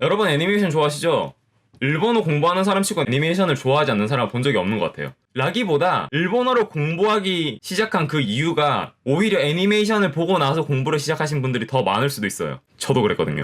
여러분 애니메이션 좋아하시죠? 일본어 공부하는 사람 치고 애니메이션을 좋아하지 않는 사람 본 적이 없는 것 같아요. 라기보다 일본어를 공부하기 시작한 그 이유가 오히려 애니메이션을 보고 나서 공부를 시작하신 분들이 더 많을 수도 있어요. 저도 그랬거든요.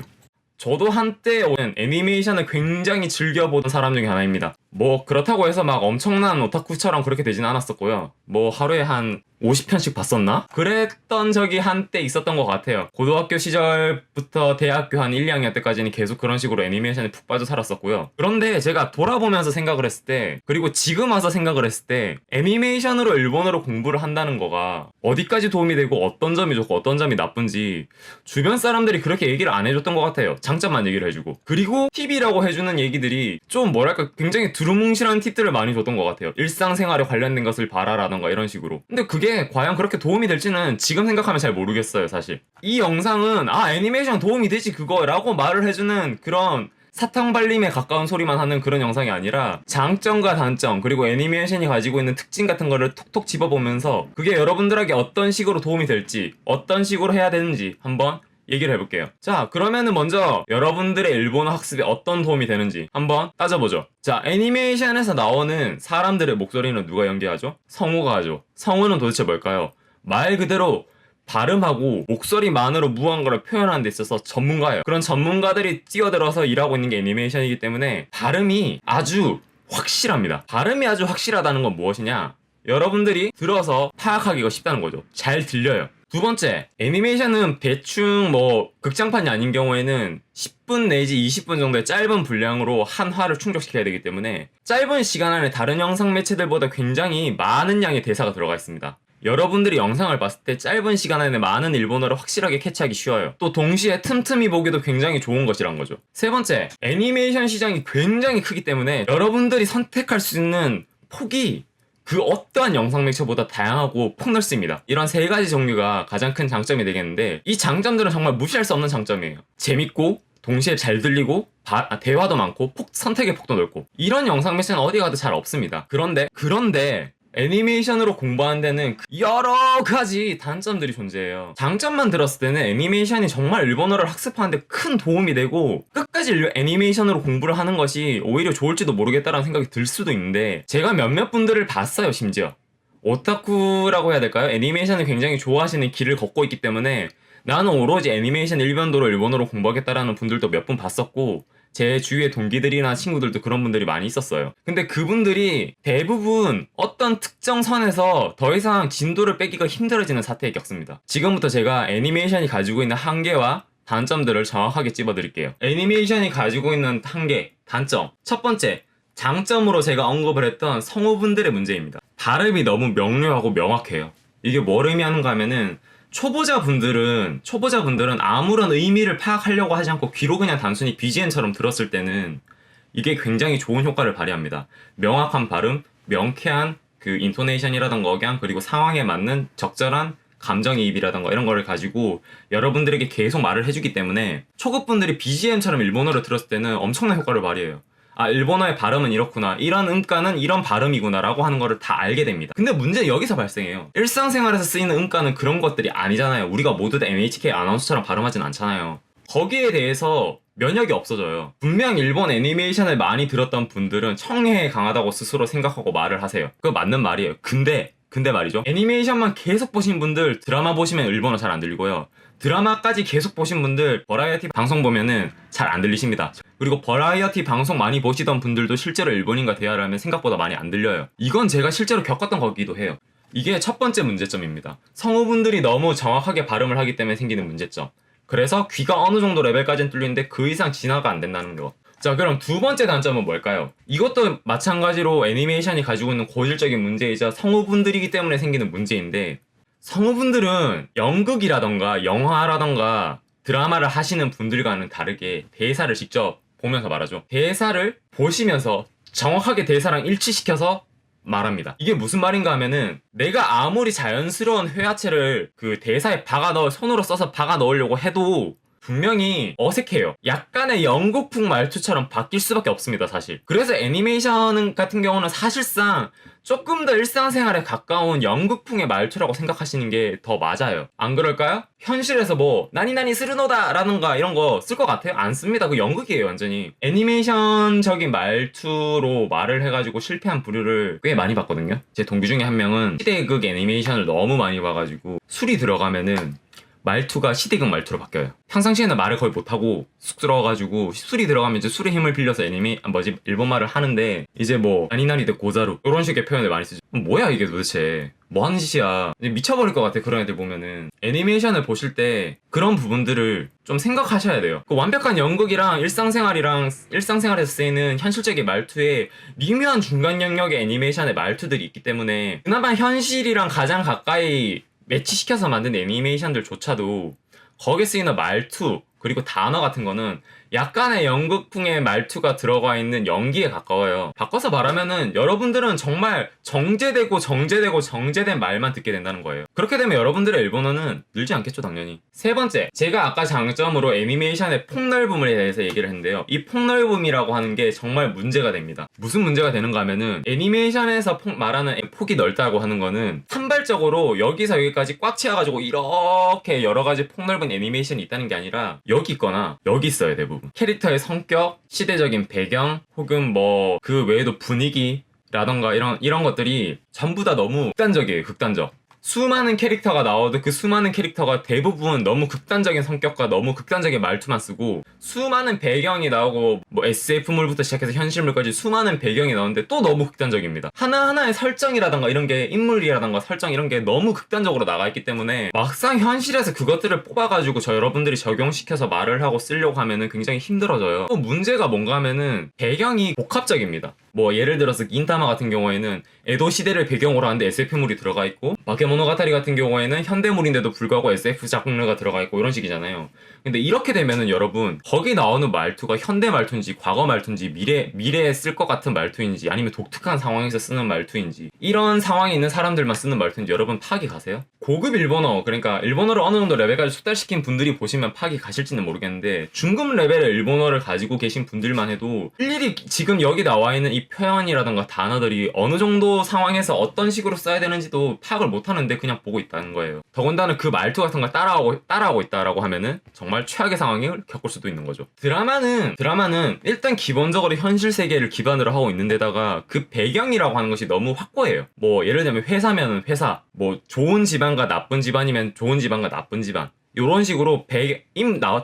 저도 한때 애니메이션을 굉장히 즐겨보던 사람 중에 하나입니다. 뭐 그렇다고 해서 막 엄청난 오타쿠처럼 그렇게 되진 않았었고요. 뭐 하루에 한 50편씩 봤었나? 그랬던 적이 한때 있었던 것 같아요. 고등학교 시절부터 대학교 한 1, 2학년 때까지는 계속 그런 식으로 애니메이션에 푹 빠져 살았었고요. 그런데 제가 돌아보면서 생각을 했을 때, 그리고 지금 와서 생각을 했을 때 애니메이션으로 일본어로 공부를 한다는 거가 어디까지 도움이 되고 어떤 점이 좋고 어떤 점이 나쁜지 주변 사람들이 그렇게 얘기를 안 해줬던 것 같아요. 장점만 얘기를 해주고. 그리고 팁이라고 해주는 얘기들이 좀 뭐랄까 굉장히 두루뭉실한 팁들을 많이 줬던 것 같아요. 일상생활에 관련된 것을 봐라라던가 이런 식으로. 근데 그게 과연 그렇게 도움이 될지는 지금 생각하면 잘 모르겠어요, 사실. 이 영상은 애니메이션 도움이 되지 그거라고 말을 해주는 그런 사탕발림에 가까운 소리만 하는 그런 영상이 아니라 장점과 단점 그리고 애니메이션이 가지고 있는 특징 같은 거를 톡톡 집어보면서 그게 여러분들에게 어떤 식으로 도움이 될지 어떤 식으로 해야 되는지 한번 얘기를 해볼게요. 자, 그러면은 먼저 여러분들의 일본어 학습에 어떤 도움이 되는지 한번 따져보죠. 자, 애니메이션에서 나오는 사람들의 목소리는 누가 연기하죠? 성우가 하죠. 성우는 도대체 뭘까요? 말 그대로 발음하고 목소리만으로 무언가를 표현하는 데 있어서 전문가예요. 그런 전문가들이 뛰어들어서 일하고 있는 게 애니메이션이기 때문에 발음이 아주 확실합니다. 발음이 아주 확실하다는 건 무엇이냐? 여러분들이 들어서 파악하기가 쉽다는 거죠. 잘 들려요. 두 번째, 애니메이션은 대충 극장판이 아닌 경우에는 10분 내지 20분 정도의 짧은 분량으로 한 화를 충족시켜야 되기 때문에 짧은 시간 안에 다른 영상 매체들보다 굉장히 많은 양의 대사가 들어가 있습니다. 여러분들이 영상을 봤을 때 짧은 시간 안에 많은 일본어를 확실하게 캐치하기 쉬워요. 또 동시에 틈틈이 보기도 굉장히 좋은 것이란 거죠. 세 번째, 애니메이션 시장이 굉장히 크기 때문에 여러분들이 선택할 수 있는 폭이 그 어떠한 영상 매체보다 다양하고 폭넓습니다. 이런 세 가지 종류가 가장 큰 장점이 되겠는데 이 장점들은 정말 무시할 수 없는 장점이에요. 재밌고 동시에 잘 들리고 대화도 많고 선택의 폭도 넓고 이런 영상 매체는 어디 가도 잘 없습니다. 그런데 애니메이션으로 공부하는 데는 여러 가지 단점들이 존재해요. 장점만 들었을 때는 애니메이션이 정말 일본어를 학습하는 데 큰 도움이 되고 끝까지 애니메이션으로 공부를 하는 것이 오히려 좋을지도 모르겠다라는 생각이 들 수도 있는데 제가 몇몇 분들을 봤어요. 심지어 오타쿠라고 해야 될까요? 애니메이션을 굉장히 좋아하시는 길을 걷고 있기 때문에 나는 오로지 애니메이션 일변도로 일본어로 공부하겠다라는 분들도 몇 분 봤었고 제 주위의 동기들이나 친구들도 그런 분들이 많이 있었어요. 근데 그분들이 대부분 어떤 특정 선에서 더 이상 진도를 빼기가 힘들어지는 사태에 겪습니다. 지금부터 제가 애니메이션이 가지고 있는 한계와 단점들을 정확하게 찝어드릴게요. 애니메이션이 가지고 있는 한계, 단점. 첫 번째, 장점으로 제가 언급을 했던 성우분들의 문제입니다. 발음이 너무 명료하고 명확해요. 이게 뭘 의미하는가 하면은 초보자분들은 아무런 의미를 파악하려고 하지 않고 귀로 그냥 단순히 BGM처럼 들었을 때는 이게 굉장히 좋은 효과를 발휘합니다. 명확한 발음, 명쾌한 그 인토네이션이라던가 억양, 그리고 상황에 맞는 적절한 감정이입이라던가 이런 거를 가지고 여러분들에게 계속 말을 해주기 때문에 초급분들이 BGM처럼 일본어를 들었을 때는 엄청난 효과를 발휘해요. 일본어의 발음은 이렇구나, 이런 음가는 이런 발음이구나 라고 하는 거를 다 알게 됩니다. 근데 문제는 여기서 발생해요. 일상생활에서 쓰이는 음가는 그런 것들이 아니잖아요. 우리가 모두 다 NHK 아나운서처럼 발음하진 않잖아요. 거기에 대해서 면역이 없어져요. 분명 일본 애니메이션을 많이 들었던 분들은 청해에 강하다고 스스로 생각하고 말을 하세요. 그거 맞는 말이에요. 근데 말이죠, 애니메이션만 계속 보신 분들 드라마 보시면 일본어 잘 안 들리고요, 드라마까지 계속 보신 분들 버라이어티 방송 보면은 잘 안 들리십니다. 그리고 버라이어티 방송 많이 보시던 분들도 실제로 일본인과 대화를 하면 생각보다 많이 안 들려요. 이건 제가 실제로 겪었던 거기도 해요. 이게 첫 번째 문제점입니다. 성우분들이 너무 정확하게 발음을 하기 때문에 생기는 문제점. 그래서 귀가 어느 정도 레벨까지는 뚫리는데 그 이상 진화가 안 된다는 거. 자, 그럼 두 번째 단점은 뭘까요? 이것도 마찬가지로 애니메이션이 가지고 있는 고질적인 문제이자 성우분들이기 때문에 생기는 문제인데, 성우분들은 연극이라던가 영화라던가 드라마를 하시는 분들과는 다르게 대사를 직접 보면서 말하죠. 대사를 보시면서 정확하게 대사랑 일치시켜서 말합니다. 이게 무슨 말인가 하면은 내가 아무리 자연스러운 회화체를 그 대사에 손으로 써서 박아 넣으려고 해도 분명히 어색해요. 약간의 영국풍 말투처럼 바뀔 수밖에 없습니다, 사실. 그래서 애니메이션 같은 경우는 사실상 조금 더 일상생활에 가까운 연극풍의 말투라고 생각하시는 게 더 맞아요. 안 그럴까요? 현실에서 뭐 나니나니 스르노다 라든가 이런 거 쓸 것 같아요? 안 씁니다. 그 연극이에요 완전히. 애니메이션적인 말투로 말을 해가지고 실패한 부류를 꽤 많이 봤거든요. 제 동기 중에 한 명은 시대극 애니메이션을 너무 많이 봐가지고 술이 들어가면은 말투가 시대극 말투로 바뀌어요. 평상시에는 말을 거의 못하고 쑥스러워가지고 술이 들어가면 이제 술의 힘을 빌려서 일본 말을 하는데 이제 뭐 아니나리 데 고자루 이런 식의 표현을 많이 쓰죠. 뭐야 이게 도대체 뭐 하는 짓이야. 미쳐버릴 것 같아 그런 애들 보면은. 애니메이션을 보실 때 그런 부분들을 좀 생각하셔야 돼요. 그 완벽한 연극이랑 일상생활에서 쓰이는 현실적인 말투에 미묘한 중간 영역의 애니메이션의 말투들이 있기 때문에 그나마 현실이랑 가장 가까이 매치시켜서 만든 애니메이션들조차도 거기에 쓰이는 말투 그리고 단어 같은 거는 약간의 연극풍의 말투가 들어가 있는 연기에 가까워요. 바꿔서 말하면은 여러분들은 정말 정제된 말만 듣게 된다는 거예요. 그렇게 되면 여러분들의 일본어는 늘지 않겠죠 당연히. 세 번째, 제가 아까 장점으로 애니메이션의 폭넓음에 대해서 얘기를 했는데요. 이 폭넓음이라고 하는 게 정말 문제가 됩니다. 무슨 문제가 되는가 하면은 애니메이션에서 말하는 폭이 넓다고 하는 거는 산발적으로 여기서 여기까지 꽉 채워가지고 이렇게 여러가지 폭넓은 애니메이션이 있다는 게 아니라 여기 있거나 여기 있어요 대부분. 캐릭터의 성격, 시대적인 배경, 혹은 뭐 그 외에도 분위기라던가 이런 것들이 전부 다 너무 극단적이에요. 극단적. 수많은 캐릭터가 나와도 그 수많은 캐릭터가 대부분 너무 극단적인 성격과 너무 극단적인 말투만 쓰고, 수많은 배경이 나오고 뭐 SF물부터 시작해서 현실물까지 수많은 배경이 나오는데 또 너무 극단적입니다. 하나하나의 설정이라던가 이런 게, 인물이라던가 설정 이런 게 너무 극단적으로 나가 있기 때문에 막상 현실에서 그것들을 뽑아가지고 여러분들이 적용시켜서 말을 하고 쓰려고 하면은 굉장히 힘들어져요. 또 문제가 뭔가 하면은 배경이 복합적입니다. 뭐 예를 들어서 인타마 같은 경우에는 에도 시대를 배경으로 하는데 SF물이 들어가 있고, 바케모노가타리 같은 경우에는 현대물인데도 불구하고 SF 장르가 들어가 있고 이런 식이잖아요. 근데 이렇게 되면은 여러분, 거기 나오는 말투가 현대 말투인지 과거 말투인지 미래에 쓸 것 같은 말투인지 아니면 독특한 상황에서 쓰는 말투인지, 이런 상황에 있는 사람들만 쓰는 말투인지 여러분 파악이 가세요? 고급 일본어, 그러니까 일본어를 어느 정도 레벨까지 숙달시킨 분들이 보시면 파악이 가실지는 모르겠는데, 중급 레벨의 일본어를 가지고 계신 분들만 해도 일일이 지금 여기 나와 있는 이 표현이라던가 단어들이 어느 정도 상황에서 어떤 식으로 써야 되는지도 파악을 못하는데 그냥 보고 있다는 거예요. 더군다나 그 말투 같은 걸 따라하고 있다라고 하면은 정말 최악의 상황을 겪을 수도 있는 거죠. 드라마는 일단 기본적으로 현실 세계를 기반으로 하고 있는데다가 그 배경이라고 하는 것이 너무 확고해요. 뭐 예를 들면 회사면은 회사, 뭐 좋은 집안과 나쁜 집안이면 좋은 집안과 나쁜 집안, 이런 식으로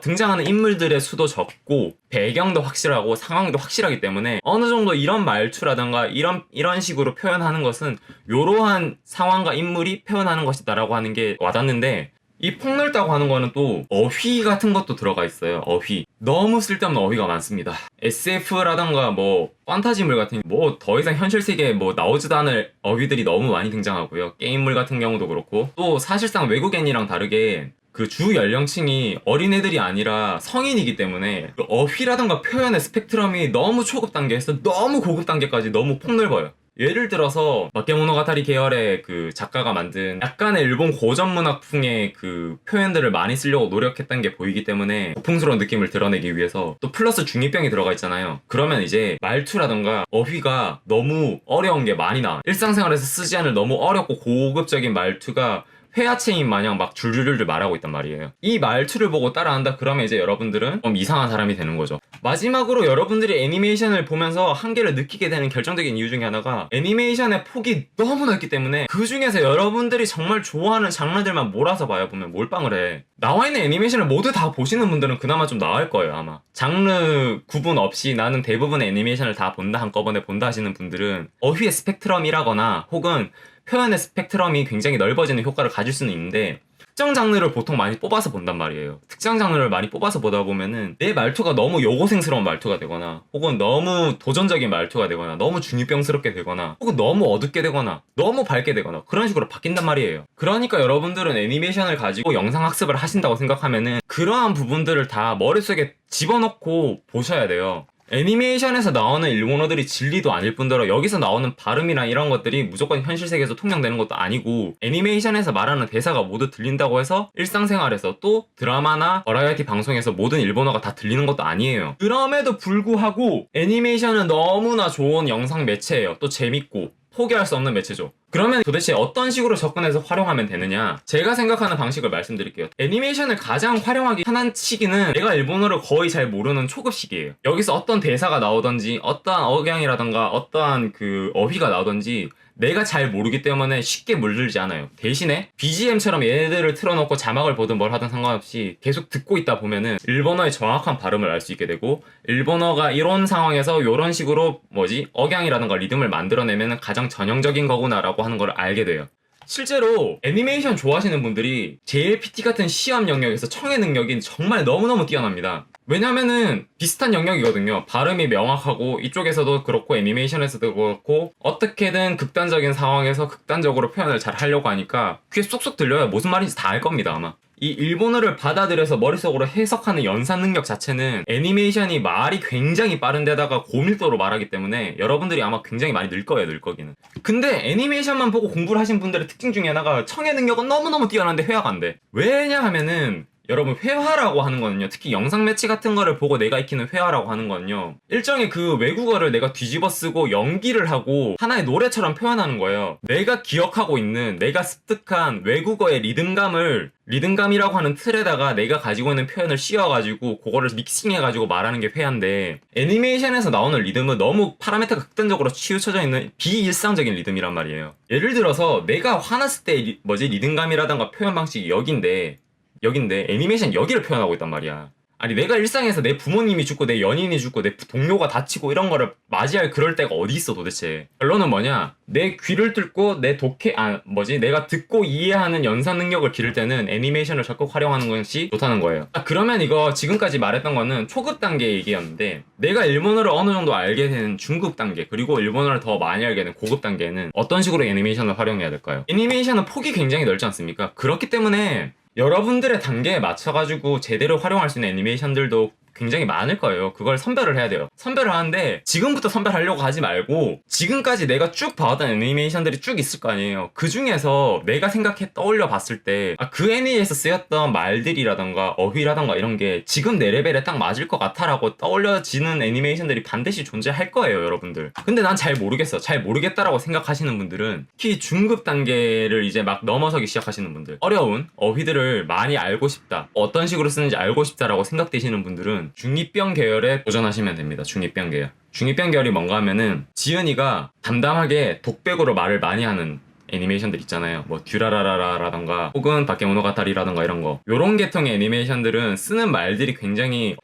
등장하는 인물들의 수도 적고 배경도 확실하고 상황도 확실하기 때문에 어느 정도 이런 말투라던가 이런 식으로 표현하는 것은 이러한 상황과 인물이 표현하는 것이다라고 하는 게 와닿는데, 이 폭넓다고 하는 거는 또 어휘 같은 것도 들어가 있어요. 어휘. 너무 쓸데없는 어휘가 많습니다. SF라던가 뭐 판타지물 같은, 뭐 더 이상 현실 세계에 뭐 나오지도 않을 어휘들이 너무 많이 등장하고요. 게임물 같은 경우도 그렇고, 또 사실상 외국 애니랑 다르게 그 주 연령층이 어린애들이 아니라 성인이기 때문에 그 어휘라던가 표현의 스펙트럼이 너무 초급 단계에서 너무 고급 단계까지 너무 폭넓어요. 예를 들어서 바케모노가타리 계열의 그 작가가 만든 약간의 일본 고전 문학풍의 그 표현들을 많이 쓰려고 노력했던 게 보이기 때문에 고풍스러운 느낌을 드러내기 위해서 또 플러스 중2병이 들어가 있잖아요. 그러면 이제 말투라던가 어휘가 너무 어려운 게 많이 나와요. 일상생활에서 쓰지 않을 너무 어렵고 고급적인 말투가 회화체인 마냥 막 줄줄줄 말하고 있단 말이에요. 이 말투를 보고 따라한다 그러면 이제 여러분들은 좀 이상한 사람이 되는 거죠. 마지막으로 여러분들이 애니메이션을 보면서 한계를 느끼게 되는 결정적인 이유 중에 하나가, 애니메이션의 폭이 너무 넓기 때문에 그 중에서 여러분들이 정말 좋아하는 장르들만 몰아서 봐야 보면 몰빵을 해. 나와 있는 애니메이션을 모두 다 보시는 분들은 그나마 좀 나을 거예요 아마. 장르 구분 없이 나는 대부분의 애니메이션을 다 본다, 한꺼번에 본다 하시는 분들은 어휘의 스펙트럼이라거나 혹은 표현의 스펙트럼이 굉장히 넓어지는 효과를 가질 수는 있는데, 특정 장르를 보통 많이 뽑아서 본단 말이에요. 특정 장르를 많이 뽑아서 보다 보면은 내 말투가 너무 요고생스러운 말투가 되거나, 혹은 너무 도전적인 말투가 되거나, 너무 중2병스럽게 되거나, 혹은 너무 어둡게 되거나, 너무 밝게 되거나 그런 식으로 바뀐단 말이에요. 그러니까 여러분들은 애니메이션을 가지고 영상 학습을 하신다고 생각하면은 그러한 부분들을 다 머릿속에 집어넣고 보셔야 돼요. 애니메이션에서 나오는 일본어들이 진리도 아닐 뿐더러 여기서 나오는 발음이랑 이런 것들이 무조건 현실 세계에서 통용되는 것도 아니고, 애니메이션에서 말하는 대사가 모두 들린다고 해서 일상생활에서 또 드라마나 버라이어티 방송에서 모든 일본어가 다 들리는 것도 아니에요. 그럼에도 불구하고 애니메이션은 너무나 좋은 영상 매체예요. 또 재밌고 포기할 수 없는 매체죠. 그러면 도대체 어떤 식으로 접근해서 활용하면 되느냐? 제가 생각하는 방식을 말씀드릴게요. 애니메이션을 가장 활용하기 편한 시기는 내가 일본어를 거의 잘 모르는 초급 시기예요. 여기서 어떤 대사가 나오던지 어떠한 억양이라던가 어떠한 그 어휘가 나오던지 내가 잘 모르기 때문에 쉽게 물들지 않아요. 대신에 BGM처럼 얘네들을 틀어놓고 자막을 보든 뭘 하든 상관없이 계속 듣고 있다 보면은 일본어의 정확한 발음을 알 수 있게 되고, 일본어가 이런 상황에서 이런 식으로 억양이라든가 리듬을 만들어내면 가장 전형적인 거구나라고 하는 걸 알게 돼요. 실제로 애니메이션 좋아하시는 분들이 JLPT 같은 시험 영역에서 청해 능력이 정말 너무너무 뛰어납니다. 왜냐면은 비슷한 영역이거든요. 발음이 명확하고 이쪽에서도 그렇고 애니메이션에서도 그렇고 어떻게든 극단적인 상황에서 극단적으로 표현을 잘 하려고 하니까 귀에 쏙쏙 들려요. 무슨 말인지 다 알 겁니다, 아마. 이 일본어를 받아들여서 머릿속으로 해석하는 연산 능력 자체는 애니메이션이 말이 굉장히 빠른데다가 고밀도로 말하기 때문에 여러분들이 아마 굉장히 많이 늘 거예요, 늘 거기는. 근데 애니메이션만 보고 공부를 하신 분들의 특징 중에 하나가 청해 능력은 너무너무 뛰어난데 회화가 안 돼. 왜냐 하면은 여러분, 회화라고 하는 거는요, 특히 영상 매체 같은 거를 보고 내가 익히는 회화라고 하는 거는요, 일정의 그 외국어를 내가 뒤집어 쓰고 연기를 하고 하나의 노래처럼 표현하는 거예요. 내가 기억하고 있는, 내가 습득한 외국어의 리듬감이라고 하는 틀에다가 내가 가지고 있는 표현을 씌워가지고 그거를 믹싱해가지고 말하는 게 회화인데, 애니메이션에서 나오는 리듬은 너무 파라미터가 극단적으로 치우쳐져 있는 비일상적인 리듬이란 말이에요. 예를 들어서 내가 화났을 때 리듬감이라던가 표현 방식이 여긴데 애니메이션 여기를 표현하고 있단 말이야. 아니, 내가 일상에서 내 부모님이 죽고 내 연인이 죽고 내 동료가 다치고 이런 거를 맞이할 그럴 때가 어디 있어 도대체. 결론은 뭐냐, 내 귀를 뚫고 내가 듣고 이해하는 연산 능력을 기를 때는 애니메이션을 적극 활용하는 것이 좋다는 거예요. 그러면 이거 지금까지 말했던 거는 초급 단계 얘기였는데, 내가 일본어를 어느 정도 알게 되는 중급 단계, 그리고 일본어를 더 많이 알게 되는 고급 단계는 어떤 식으로 애니메이션을 활용해야 될까요? 애니메이션은 폭이 굉장히 넓지 않습니까? 그렇기 때문에 여러분들의 단계에 맞춰가지고 제대로 활용할 수 있는 애니메이션들도 굉장히 많을 거예요. 그걸 선별을 해야 돼요. 선별을 하는데 지금부터 선별하려고 하지 말고 지금까지 내가 쭉 봐왔던 애니메이션들이 쭉 있을 거 아니에요. 그 중에서 내가 떠올려 봤을 때 그 애니에서 쓰였던 말들이라던가 어휘라던가 이런 게 지금 내 레벨에 딱 맞을 것 같아라고 떠올려지는 애니메이션들이 반드시 존재할 거예요, 여러분들. 근데 난 잘 모르겠어. 잘 모르겠다라고 생각하시는 분들은, 특히 중급 단계를 이제 막 넘어서기 시작하시는 분들, 어려운 어휘들을 많이 알고 싶다, 어떤 식으로 쓰는지 알고 싶다라고 생각되시는 분들은 중2병 계열에 도전하시면 됩니다. 중2병 계열. 중2병 계열이 뭔가 하면은 지은이가 담담하게 독백으로 말을 많이 하는 애니메이션들 있잖아요. 뭐 듀라라라라라던가 혹은 바케모노가타리라던가 이런 거. 요런 계통의 애니메이션들은 쓰는 말들이 굉장히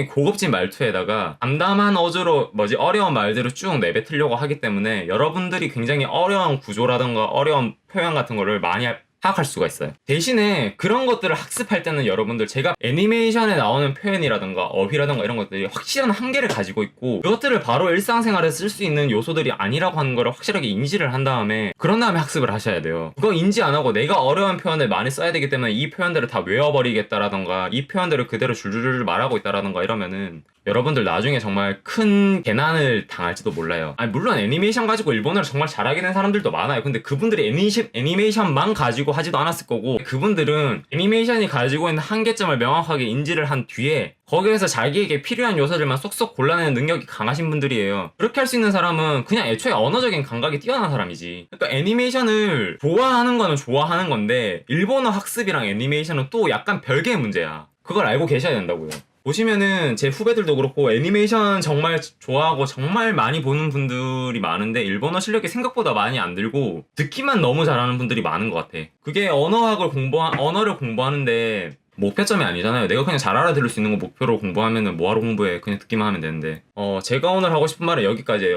고급진 말투에다가 담담한 어조로 어려운 말들을 쭉 내뱉으려고 하기 때문에 여러분들이 굉장히 어려운 구조라던가 어려운 표현 같은 거를 많이 파악할 수가 있어요. 대신에 그런 것들을 학습할 때는 여러분들, 제가 애니메이션에 나오는 표현이라던가 어휘라던가 이런 것들이 확실한 한계를 가지고 있고 그것들을 바로 일상생활에 쓸 수 있는 요소들이 아니라고 하는 걸 확실하게 인지를 한 다음에, 그런 다음에 학습을 하셔야 돼요. 그거 인지 안 하고 내가 어려운 표현을 많이 써야 되기 때문에 이 표현들을 다 외워버리겠다라던가 이 표현들을 그대로 줄줄줄 말하고 있다라던가 이러면은 여러분들 나중에 정말 큰 개난을 당할지도 몰라요. 물론 애니메이션 가지고 일본어를 정말 잘하게 된 사람들도 많아요. 근데 그분들이 애니메이션만 가지고 하지도 않았을 거고, 그분들은 애니메이션이 가지고 있는 한계점을 명확하게 인지를 한 뒤에 거기에서 자기에게 필요한 요소들만 쏙쏙 골라내는 능력이 강하신 분들이에요. 그렇게 할 수 있는 사람은 그냥 애초에 언어적인 감각이 뛰어난 사람이지. 그러니까 애니메이션을 좋아하는 거는 좋아하는 건데 일본어 학습이랑 애니메이션은 또 약간 별개의 문제야. 그걸 알고 계셔야 된다고요. 보시면은 제 후배들도 그렇고 애니메이션 정말 좋아하고 정말 많이 보는 분들이 많은데 일본어 실력이 생각보다 많이 안 들고 듣기만 너무 잘하는 분들이 많은 것 같아. 그게 언어를 공부하는데 목표점이 아니잖아요. 내가 그냥 잘 알아들을 수 있는 거 목표로 공부하면은 뭐하러 공부해. 그냥 듣기만 하면 되는데. 제가 오늘 하고 싶은 말은 여기까지예요.